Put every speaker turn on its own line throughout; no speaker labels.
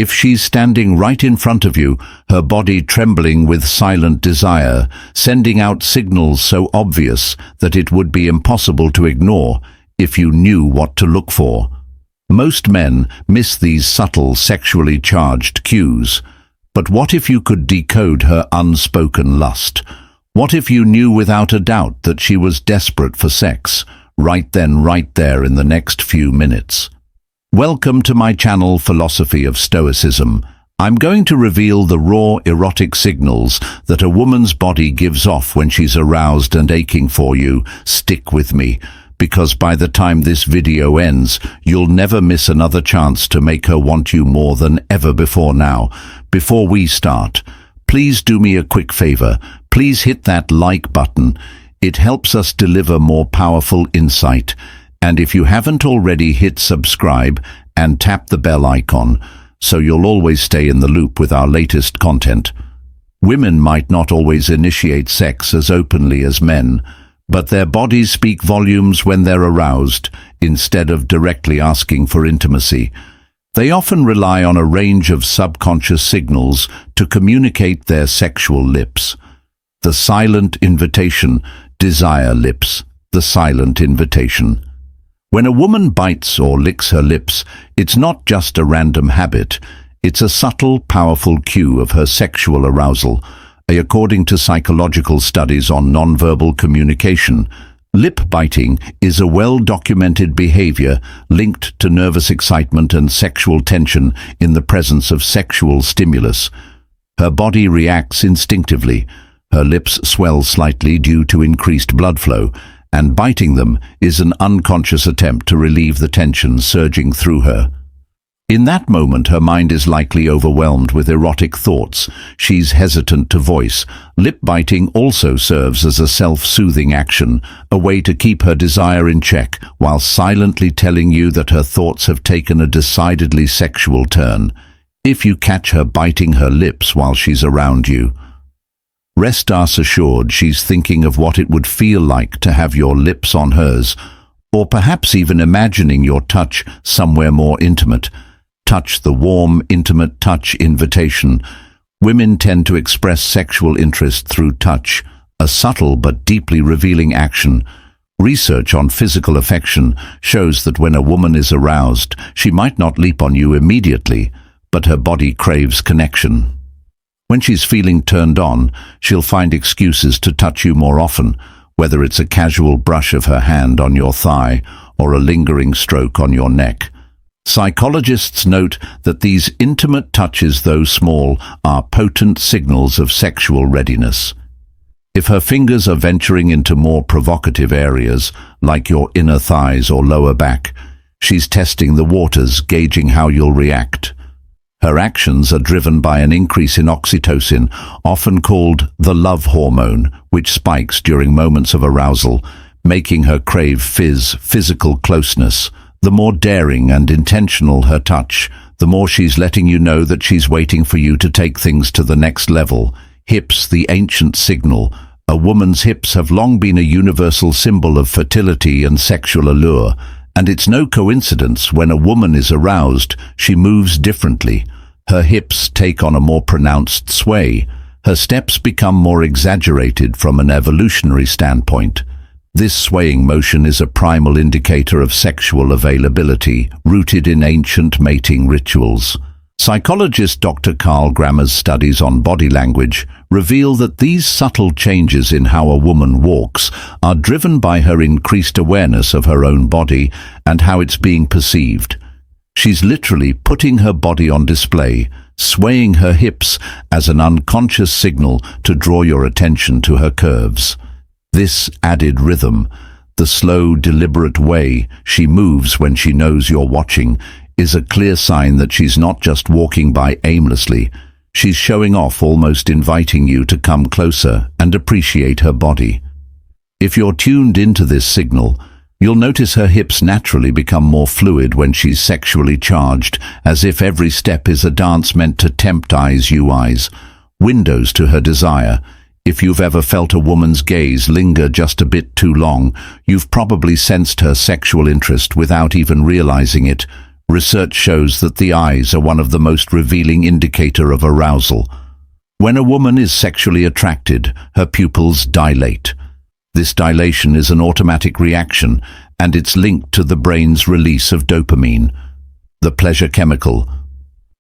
If she's standing right in front of you, her body trembling with silent desire, sending out signals so obvious that it would be impossible to ignore if you knew what to look for. Most men miss these subtle sexually charged cues. But what if you could decode her unspoken lust? What if you knew without a doubt that she was desperate for sex, right then, right there in the next few minutes? Welcome to my channel, Philosophy of Stoicism. I'm going to reveal the raw, erotic signals that a woman's body gives off when she's aroused and aching for you. Stick with me, because by the time this video ends, you'll never miss another chance to make her want you more than ever before. Now, before we start, please do me a quick favor. Please hit that like button. It helps us deliver more powerful insight. And if you haven't already, hit subscribe and tap the bell icon so you'll always stay in the loop with our latest content. Women might not always initiate sex as openly as men, but their bodies speak volumes when they're aroused, instead of directly asking for intimacy. They often rely on a range of subconscious signals to communicate their sexual lips. The silent invitation, desire lips, the silent invitation. When a woman bites or licks her lips, it's not just a random habit. It's a subtle, powerful cue of her sexual arousal. According to psychological studies on nonverbal communication, lip biting is a well-documented behavior linked to nervous excitement and sexual tension in the presence of sexual stimulus. Her body reacts instinctively. Her lips swell slightly due to increased blood flow, and biting them is an unconscious attempt to relieve the tension surging through her. In that moment, her mind is likely overwhelmed with erotic thoughts she's hesitant to voice. Lip biting also serves as a self-soothing action, a way to keep her desire in check while silently telling you that her thoughts have taken a decidedly sexual turn. If you catch her biting her lips while she's around you, rest assured she's thinking of what it would feel like to have your lips on hers, or perhaps even imagining your touch somewhere more intimate. Touch, the warm, intimate touch invitation. Women tend to express sexual interest through touch, a subtle but deeply revealing action. Research on physical affection shows that when a woman is aroused, she might not leap on you immediately, but her body craves connection. When she's feeling turned on, she'll find excuses to touch you more often, whether it's a casual brush of her hand on your thigh or a lingering stroke on your neck. Psychologists note that these intimate touches, though small, are potent signals of sexual readiness. If her fingers are venturing into more provocative areas, like your inner thighs or lower back, she's testing the waters, gauging how you'll react. Her actions are driven by an increase in oxytocin, often called the love hormone, which spikes during moments of arousal, making her crave physical closeness. The more daring and intentional her touch, the more she's letting you know that she's waiting for you to take things to the next level. Hips, the ancient signal. A woman's hips have long been a universal symbol of fertility and sexual allure. And it's no coincidence when a woman is aroused, she moves differently. Her hips take on a more pronounced sway. Her steps become more exaggerated from an evolutionary standpoint. This swaying motion is a primal indicator of sexual availability, rooted in ancient mating rituals. Psychologist Dr. Carl Grammer's studies on body language reveal that these subtle changes in how a woman walks are driven by her increased awareness of her own body and how it's being perceived. She's literally putting her body on display, swaying her hips as an unconscious signal to draw your attention to her curves. This added rhythm, the slow, deliberate way she moves when she knows you're watching, is a clear sign that she's not just walking by aimlessly. She's showing off, almost inviting you to come closer and appreciate her body. If you're tuned into this signal, you'll notice her hips naturally become more fluid when she's sexually charged, as if every step is a dance meant to tempt eyes, windows to her desire. If you've ever felt a woman's gaze linger just a bit too long, you've probably sensed her sexual interest without even realizing it. Research shows that the eyes are one of the most revealing indicator of arousal. When a woman is sexually attracted, her pupils dilate. This dilation is an automatic reaction, and it's linked to the brain's release of dopamine, the pleasure chemical.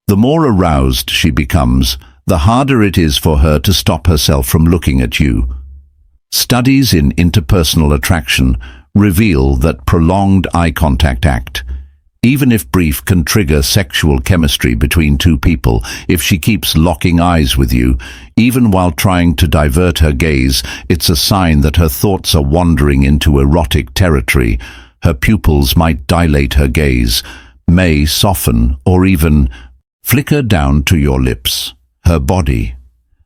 The more aroused she becomes, the harder it is for her to stop herself from looking at you. Studies in interpersonal attraction reveal that prolonged eye contact, even if brief, can trigger sexual chemistry between two people. If she keeps locking eyes with you, even while trying to divert her gaze, it's a sign that her thoughts are wandering into erotic territory. Her pupils might dilate, her gaze may soften or even flicker down to your lips. Her body.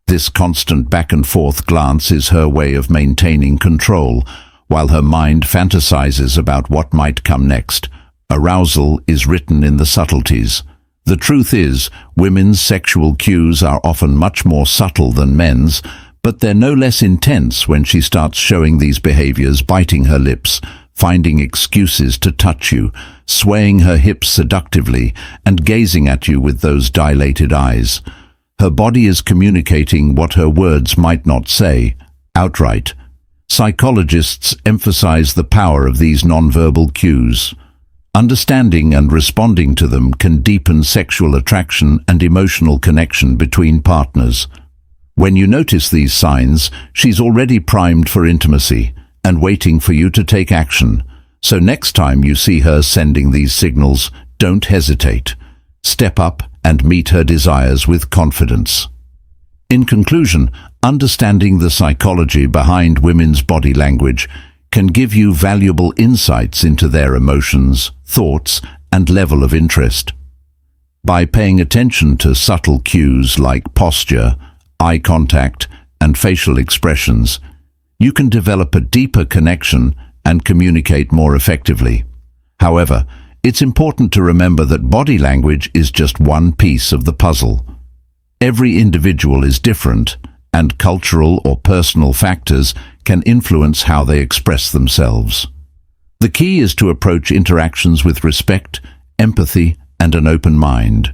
This constant back and forth glance is her way of maintaining control, while her mind fantasizes about what might come next. Arousal is written in the subtleties. The truth is, women's sexual cues are often much more subtle than men's, but they're no less intense when she starts showing these behaviors, biting her lips, finding excuses to touch you, swaying her hips seductively, and gazing at you with those dilated eyes. Her body is communicating what her words might not say outright. Psychologists emphasize the power of these nonverbal cues. Understanding and responding to them can deepen sexual attraction and emotional connection between partners. When you notice these signs, she's already primed for intimacy and waiting for you to take action. So next time you see her sending these signals, don't hesitate. Step up and meet her desires with confidence. In conclusion, understanding the psychology behind women's body language can give you valuable insights into their emotions, thoughts, and level of interest. By paying attention to subtle cues like posture, eye contact, and facial expressions, you can develop a deeper connection and communicate more effectively. However, it's important to remember that body language is just one piece of the puzzle. Every individual is different, and cultural or personal factors can influence how they express themselves. The key is to approach interactions with respect, empathy, and an open mind,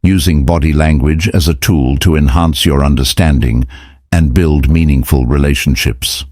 using body language as a tool to enhance your understanding and build meaningful relationships.